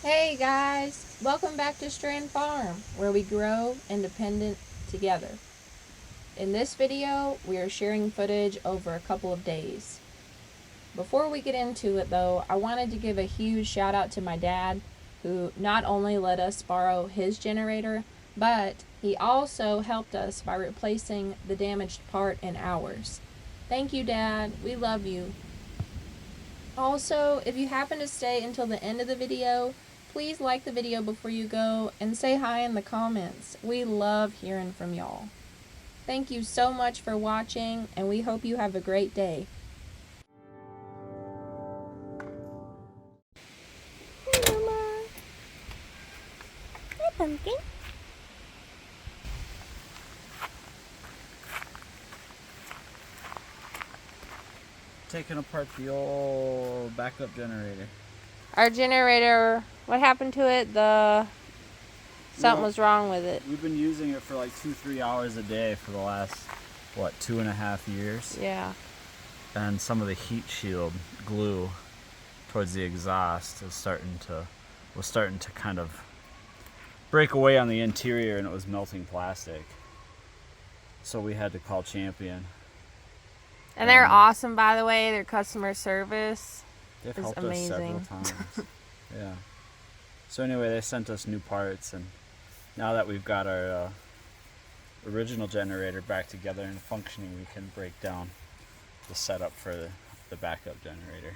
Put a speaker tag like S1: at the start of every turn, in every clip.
S1: Hey guys, welcome back to Strand Farm, where we grow independent together. In this video, we are sharing footage over a couple of days. Before we get into it though, I wanted to give a huge shout out to my dad, who not only let us borrow his generator, but he also helped us by replacing the damaged part in ours. Thank you, Dad. We love you. Also, if you happen to stay until the end of the video, please like the video before you go and say hi in the comments. We love hearing from y'all. Thank you so much for watching, and we hope you have a great day.
S2: Hi, Mama. Hi, Pumpkin.
S3: Taking apart the old backup generator.
S1: Our generator, what happened to it? Something was wrong with it.
S3: We've been using it for like 2-3 hours a day for the last, 2.5 years?
S1: Yeah.
S3: And some of the heat shield glue towards the exhaust was starting to kind of break away on the interior, and it was melting plastic. So we had to call Champion.
S1: And they're awesome, by the way. Their customer service
S3: They've
S1: is
S3: helped
S1: amazing.
S3: us several times. Yeah. So anyway, they sent us new parts, and now that we've got our original generator back together and functioning, we can break down the setup for the backup generator.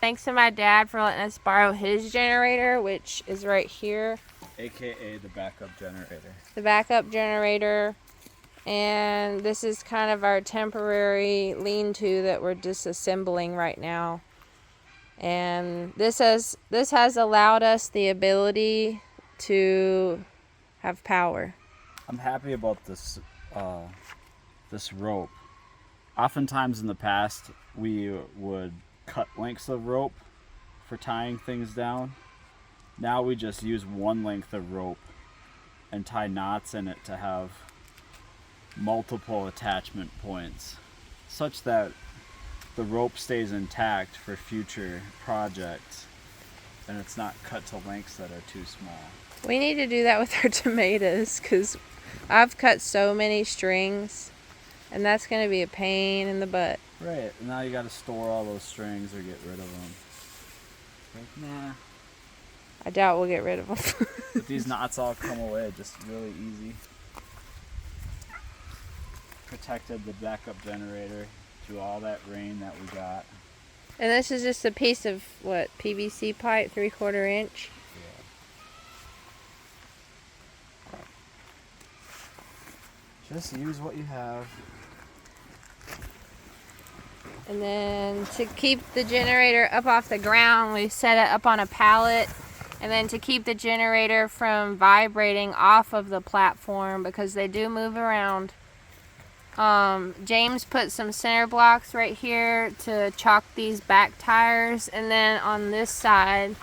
S1: Thanks to my dad for letting us borrow his generator, which is right here.
S3: AKA the backup generator.
S1: The backup generator. And this is kind of our temporary lean-to that we're disassembling right now. And this has allowed us the ability to have power.
S3: I'm happy about this rope. Oftentimes in the past, we would cut lengths of rope for tying things down. Now we just use one length of rope and tie knots in it to have multiple attachment points, such that the rope stays intact for future projects and it's not cut to lengths that are too small.
S1: We need to do that with our tomatoes, because I've cut so many strings and that's going to be a pain in the butt.
S3: Right, and now you got to store all those strings or get rid of them. Like, nah.
S1: I doubt we'll get rid of them.
S3: But these knots all come away just really easy. Protected the backup generator through all that rain that we got.
S1: And this is just a piece of, what, PVC pipe, 3/4 inch?
S3: Yeah. Just use what you have.
S1: And then to keep the generator up off the ground, we set it up on a pallet. And then to keep the generator from vibrating off of the platform, because they do move around, James put some center blocks right here to chock these back tires. And then on this side,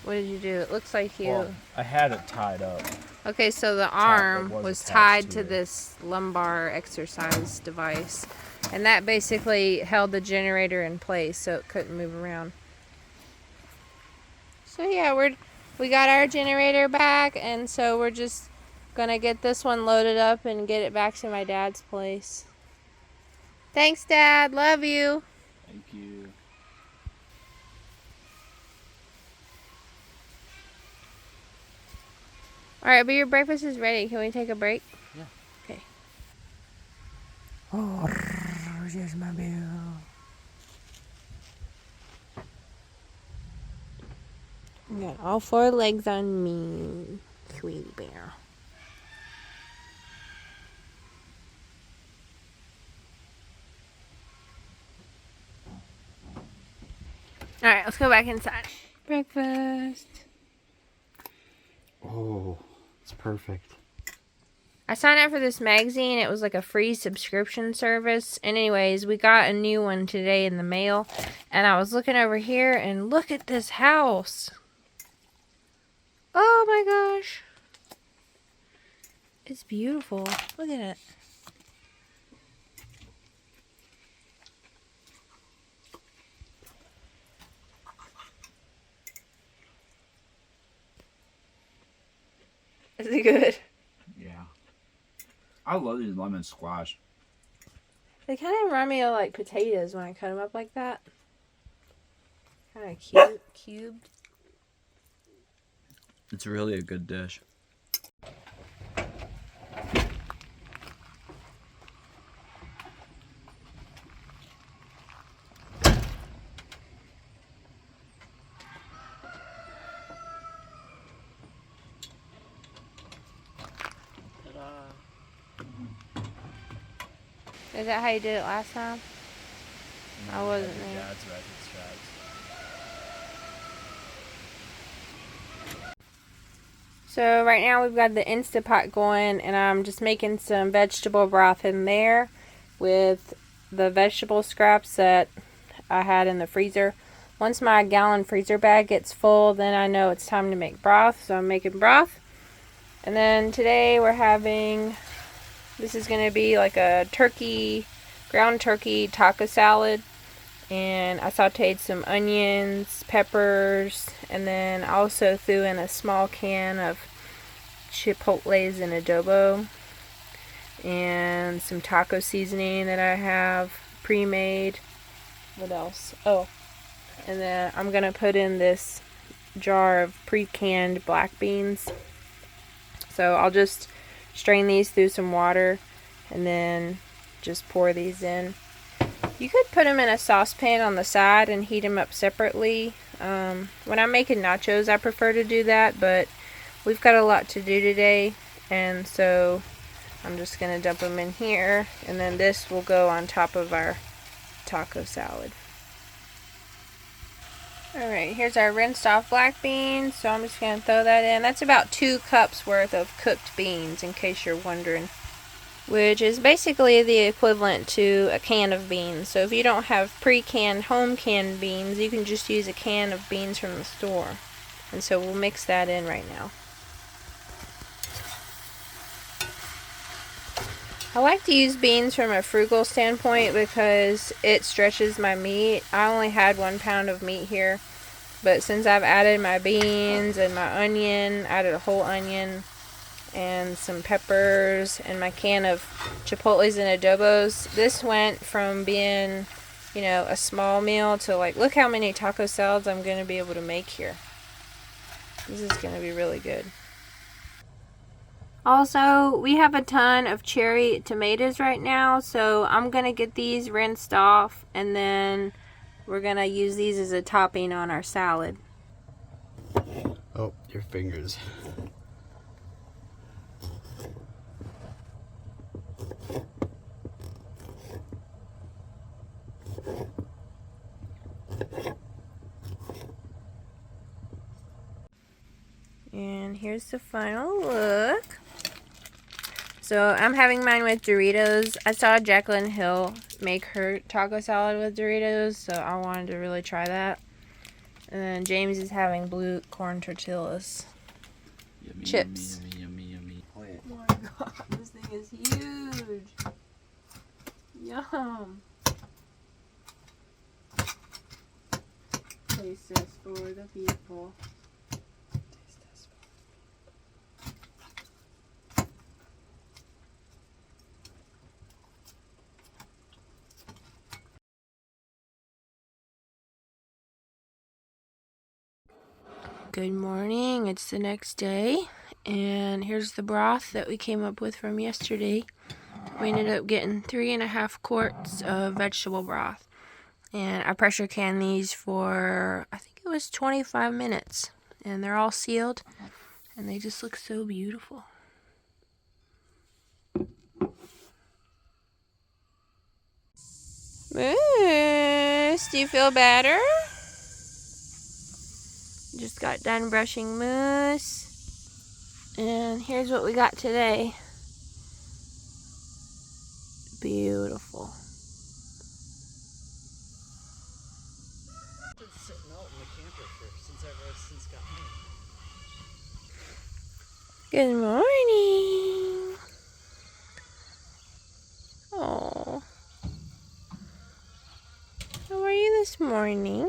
S1: what did you do? It looks like you...
S3: Well, I had it tied up.
S1: Okay, so the arm was tied to
S3: it.
S1: this lumbar exercise device. And that basically held the generator in place so it couldn't move around. So yeah, we got our generator back, and so we're just gonna get this one loaded up and get it back to my dad's place. Thanks, Dad. Love you.
S3: Thank you.
S1: Alright, but your breakfast is ready. Can we take a break?
S3: Yeah.
S1: Okay. Oh, here's my bill. I got all 4 legs on me, sweetie bear. Alright, let's go back inside. Breakfast.
S3: Oh, it's perfect.
S1: I signed up for this magazine. It was like a free subscription service. And anyways, we got a new one today in the mail. And I was looking over here, and look at this house. Oh my gosh. It's beautiful. Look at it. Is it good?
S3: Yeah. I love these lemon squash.
S1: They kind of remind me of like potatoes when I cut them up like that. Kind of cubed.
S3: It's really a good dish.
S1: Is that how you did it last time? I wasn't there.
S3: Dad's right, it's
S1: So right now we've got the Instapot going, and I'm just making some vegetable broth in there with the vegetable scraps that I had in the freezer. Once my gallon freezer bag gets full, then I know it's time to make broth, so I'm making broth. And then today we're having, this is going to be like a ground turkey taco salad. And I sauteed some onions, peppers, and then I also threw in a small can of chipotles and adobo. And some taco seasoning that I have pre-made. What else? Oh, and then I'm going to put in this jar of pre-canned black beans. So I'll just strain these through some water and then just pour these in. You could put them in a saucepan on the side and heat them up separately. When I'm making nachos, I prefer to do that, but we've got a lot to do today, and so I'm just going to dump them in here, and then this will go on top of our taco salad. Alright, here's our rinsed off black beans, so I'm just going to throw that in. That's about 2 cups worth of cooked beans, in case you're wondering. Which is basically the equivalent to a can of beans. So if you don't have pre-canned, home-canned beans, you can just use a can of beans from the store. And so we'll mix that in right now. I like to use beans from a frugal standpoint because it stretches my meat. I only had 1 pound of meat here, but since I've added my beans and my onion, added a whole onion and some peppers and my can of chipotles and adobos, this went from being, you know, a small meal to like, look how many taco salads I'm going to be able to make here. This is going to be really good. Also, we have a ton of cherry tomatoes right now, so I'm going to get these rinsed off, and then we're going to use these as a topping on our salad.
S3: Oh, your fingers.
S1: And here's the final look. So I'm having mine with Doritos. I saw Jaclyn Hill make her taco salad with Doritos, so I wanted to really try that. And then James is having blue corn tortillas.
S3: Yummy,
S1: Chips.
S3: Yummy, yummy, yummy, yummy.
S1: Oh my god, this thing is huge. Yum. Taste this for the people. Good morning, it's the next day, and here's the broth that we came up with from yesterday. We ended up getting 3.5 quarts of vegetable broth, and I pressure canned these for, I think it was 25 minutes, and they're all sealed, and they just look so beautiful. Moose, do you feel better? Just got done brushing Moose. And here's what we got today. Beautiful.
S3: Been sitting out in the camper since got home.
S1: Good morning. Oh. How are you this morning?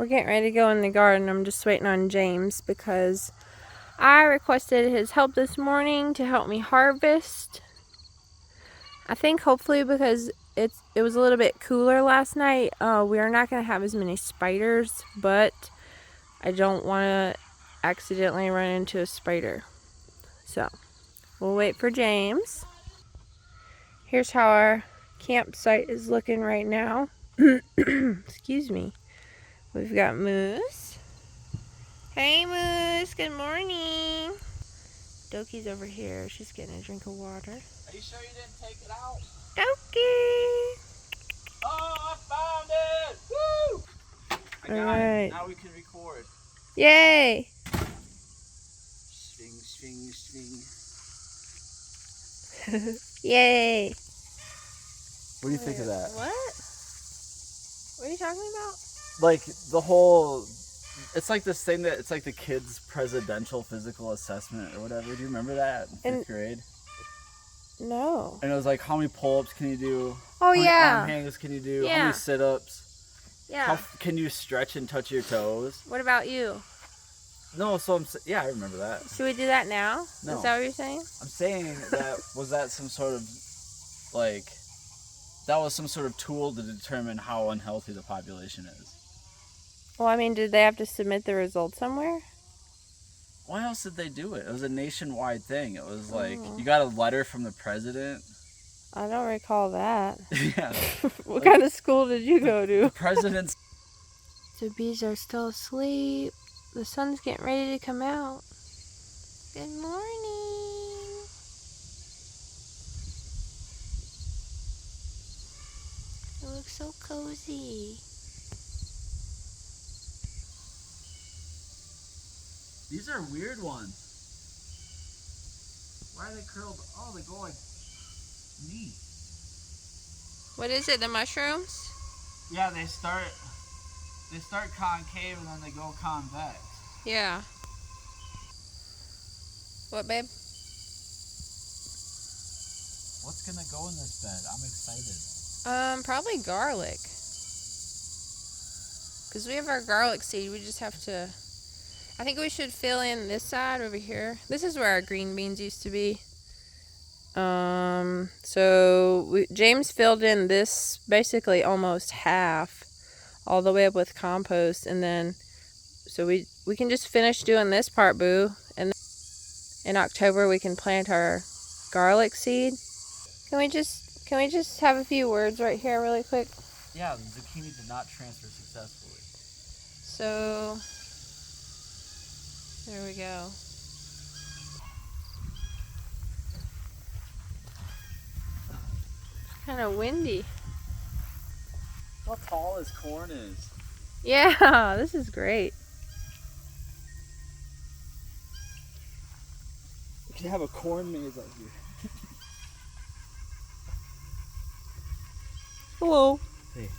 S1: We're getting ready to go in the garden. I'm just waiting on James because I requested his help this morning to help me harvest. I think hopefully because it was a little bit cooler last night, we are not going to have as many spiders, but I don't want to accidentally run into a spider. So we'll wait for James. Here's how our campsite is looking right now. Excuse me. We've got Moose. Hey Moose, good morning. Doki's over here. She's getting a drink of water.
S3: Are you sure you didn't take it out?
S1: Doki!
S3: Oh, I found it! Woo! I got
S1: Alright.
S3: it. Now we can record.
S1: Yay!
S3: Swing, swing, swing.
S1: Yay!
S3: What do you think of that?
S1: What? What are you talking about?
S3: Like the whole, it's like this thing that it's like the kids' presidential physical assessment or whatever. Do you remember that in fifth grade?
S1: No.
S3: And it was like, how many pull-ups can you do?
S1: Oh,
S3: how many
S1: yeah.
S3: arm hangs can you do?
S1: Yeah.
S3: How many sit-ups?
S1: Yeah.
S3: Can you stretch and touch your toes?
S1: What about you?
S3: No, so yeah, I remember that.
S1: Should we do that now?
S3: No.
S1: Is that what you're saying?
S3: I'm saying that was that some sort of like that was some sort of tool to determine how unhealthy the population is.
S1: Well, I mean, did they have to submit the results somewhere?
S3: Why else did they do it? It was a nationwide thing. It was like you got a letter from the president.
S1: I don't recall that.
S3: Yeah.
S1: What kind of school did you go to?
S3: The president's.
S1: The bees are still asleep. The sun's getting ready to come out. Good morning. It looks so cozy.
S3: These are weird ones. Why are they curled? Oh, they go like neat.
S1: What is it, the mushrooms?
S3: Yeah, they start concave and then they go convex.
S1: Yeah. What, babe?
S3: What's gonna go in this bed? I'm excited.
S1: Probably garlic. Because we have our garlic seed, we just have to... I think we should fill in this side over here. This is where our green beans used to be. James filled in this basically almost half all the way up with compost, and then so we can just finish doing this part, boo, and in October we can plant our garlic seed. Can we just have a few words right here really quick?
S3: Yeah, the zucchini did not transfer successfully.
S1: So there we go. Kind of windy.
S3: How tall his corn is.
S1: Yeah, this is great.
S3: We could have a corn maze out here.
S1: Hello.
S3: Hey.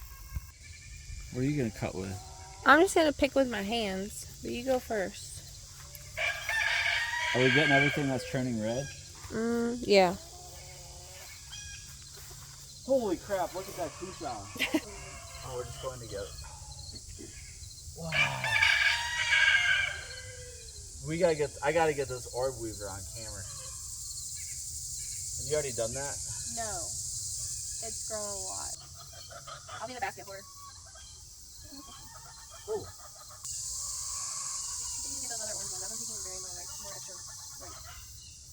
S3: What are you gonna cut with?
S1: I'm just gonna pick with my hands, but you go first.
S3: Are we getting everything that's turning red?
S1: Yeah.
S3: Holy crap, look at that kusa. Oh, we're just going together. Wow. I gotta get this orb weaver on camera. Have you already done that?
S1: No. It's grown a lot. I'll be in the basket for her.
S3: Oh.
S1: Get those other orange ones. I'm thinking very more extra ripe.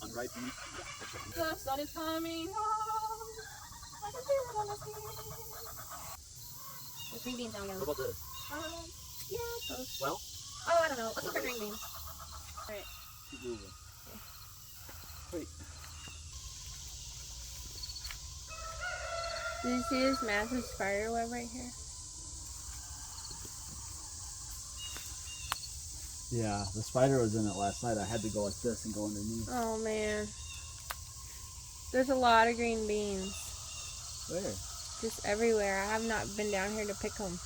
S3: Unripened?
S1: The sun is coming home. I can feel it on the skin. There's green beans down again.
S3: What about this?
S1: Yeah, close.
S3: Well?
S1: Oh, I don't know. Let's look for green beans. Alright.
S3: Keep moving. Wait.
S1: Did you see this massive spider web right here?
S3: Yeah, the spider was in it last night. I had to go like this and go underneath.
S1: Oh man. There's a lot of green beans.
S3: Where?
S1: Just everywhere. I have not been down here to pick them.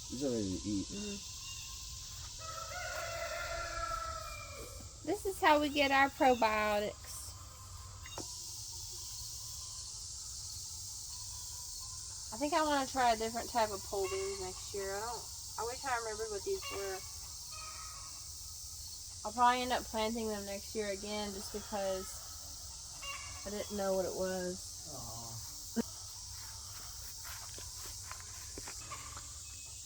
S3: These are ready to eat.
S1: This is how we get our probiotics. I I think I want to try a different type of pole beans next year. I wish I remembered what these were. I'll probably end up planting them next year again just because I didn't know what it was.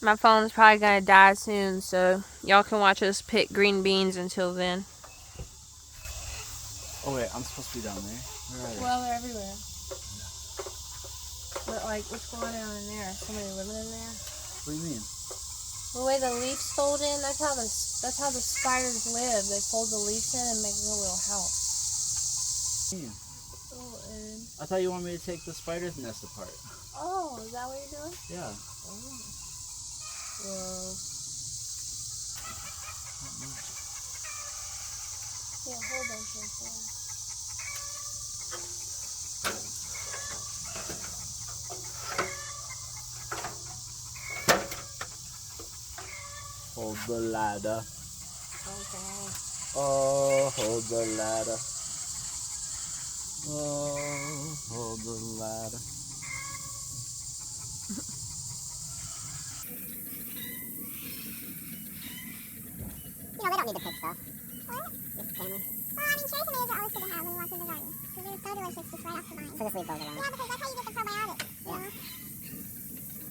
S1: My phone's probably going to die soon, so y'all can watch us pick green beans until then.
S3: Oh wait, I'm supposed to be down there. Where are they?
S1: Well, they're everywhere. But like, what's going on in there? Somebody living in there?
S3: What do you mean?
S1: The way the leaves fold in, that's how the spiders live. They fold the leaves in and make a little house. Oh, and
S3: I thought you wanted me to take the spider's nest apart.
S1: oh, is that what you're doing?
S3: Yeah.
S1: Oh. Whoa. Yeah, a whole bunch right there.
S3: Hold the ladder.
S1: Okay.
S3: Oh, hold the ladder. Oh, hold the ladder.
S2: You know, they don't need to pick stuff. What? Just family. Well, I mean, cherry tomatoes are always good to have when you walk in the garden. Because they're so delicious just right off the vine. So just leave those around. Yeah, because that's how you get the probiotics, you know?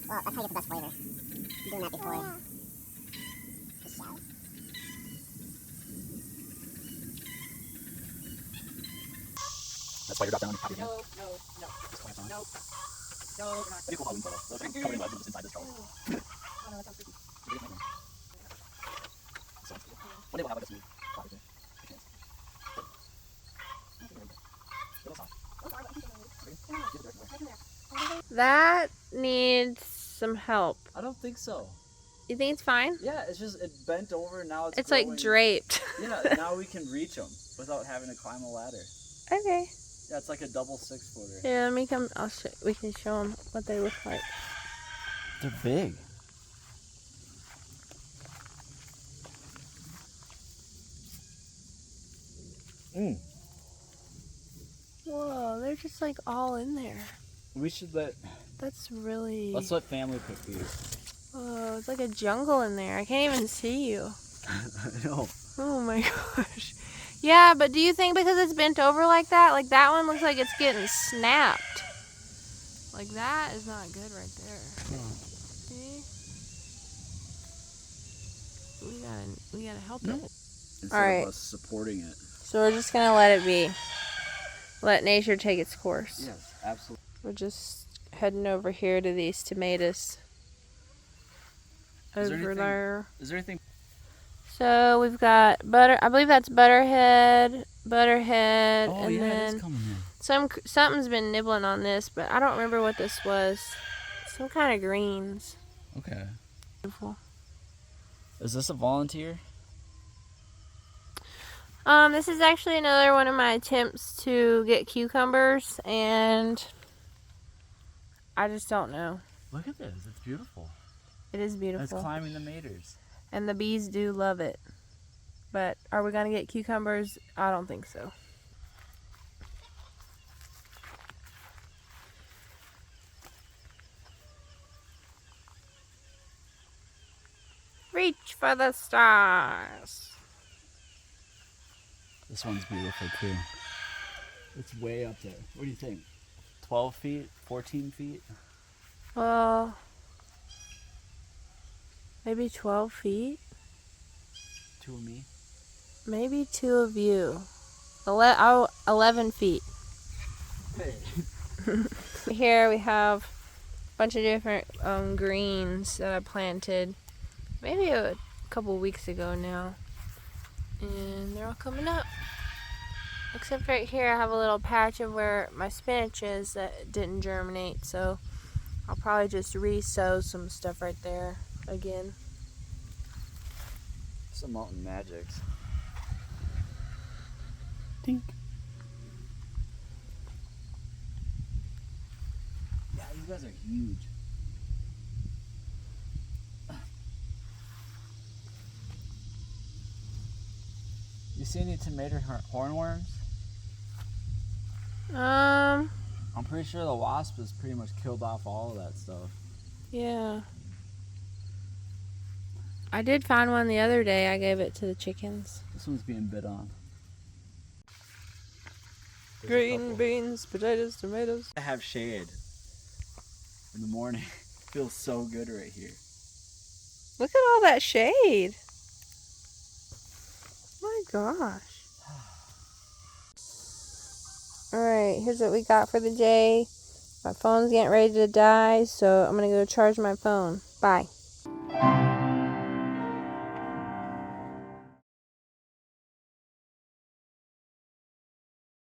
S2: Well, that's how you get the best flavor. I'm doing that before. Oh, yeah. The shell.
S3: That spider dropped down and caught your hand.
S1: No.
S3: Just clamp on it.
S1: Nope. No, we're not.
S3: That'd be a cool Halloween photo. Those are covered in mud, just inside this trolley.
S1: Oh no, that sounds creepy.
S3: So, one day we'll have like a smooth flower there.
S1: That needs some help.
S3: I don't think so.
S1: You think it's fine?
S3: Yeah, it's just it bent over. Now it's
S1: It's like
S3: growing.
S1: draped.
S3: Yeah, now we can reach them without having to climb a ladder.
S1: Okay.
S3: Yeah, it's like a double 6-footer.
S1: Yeah, let me come. We can show them what they look like.
S3: They're big. Mm.
S1: Whoa, they're just like all in there.
S3: We should let.
S1: That's really.
S3: Let's let family pick these.
S1: Whoa, it's like a jungle in there. I can't even see you.
S3: I know.
S1: Oh my gosh. Yeah, but do you think because it's bent over like that one looks like it's getting snapped? Like that is not good right there. See? We gotta help it.
S3: Instead
S1: All right.
S3: of us supporting it.
S1: So we're just gonna let it be. Let nature take its course.
S3: Yes, absolutely.
S1: We're just heading over here to these tomatoes. Over there.
S3: Is there anything?
S1: So we've got butter. I believe that's butterhead,
S3: Oh
S1: and
S3: yeah, it
S1: then
S3: is coming in.
S1: something's been nibbling on this, but I don't remember what this was. Some kind of greens.
S3: Okay.
S1: Beautiful.
S3: Is this a volunteer?
S1: This is actually another one of my attempts to get cucumbers, and I just don't know.
S3: Look at this. It's beautiful.
S1: It is beautiful.
S3: It's climbing the maters.
S1: And the bees do love it. But are we going to get cucumbers? I don't think so. Reach for the stars.
S3: This one's beautiful too. It's way up there. What do you think? 12 feet? 14 feet?
S1: Well, maybe 12 feet?
S3: 2 of me?
S1: Maybe 2 of you. 11 feet.
S3: Hey.
S1: Here we have a bunch of different greens that I planted maybe a couple weeks ago now. And they're all coming up. Except right here I have a little patch of where my spinach is that didn't germinate, so I'll probably just re-sow some stuff right there again.
S3: Some mountain magics. Tink. Yeah, these guys are huge. You see any tomato hornworms? I'm pretty sure the wasp has pretty much killed off all of that stuff.
S1: Yeah. I did find one the other day. I gave it to the chickens.
S3: This one's being bit on. There's a
S1: Green
S3: couple.
S1: beans, potatoes, tomatoes.
S3: I have shade in the morning. Feels so good right here.
S1: Look at all that shade. My gosh. Alright, here's what we got for the day. My phone's getting ready to die, so I'm going to go charge my phone. Bye.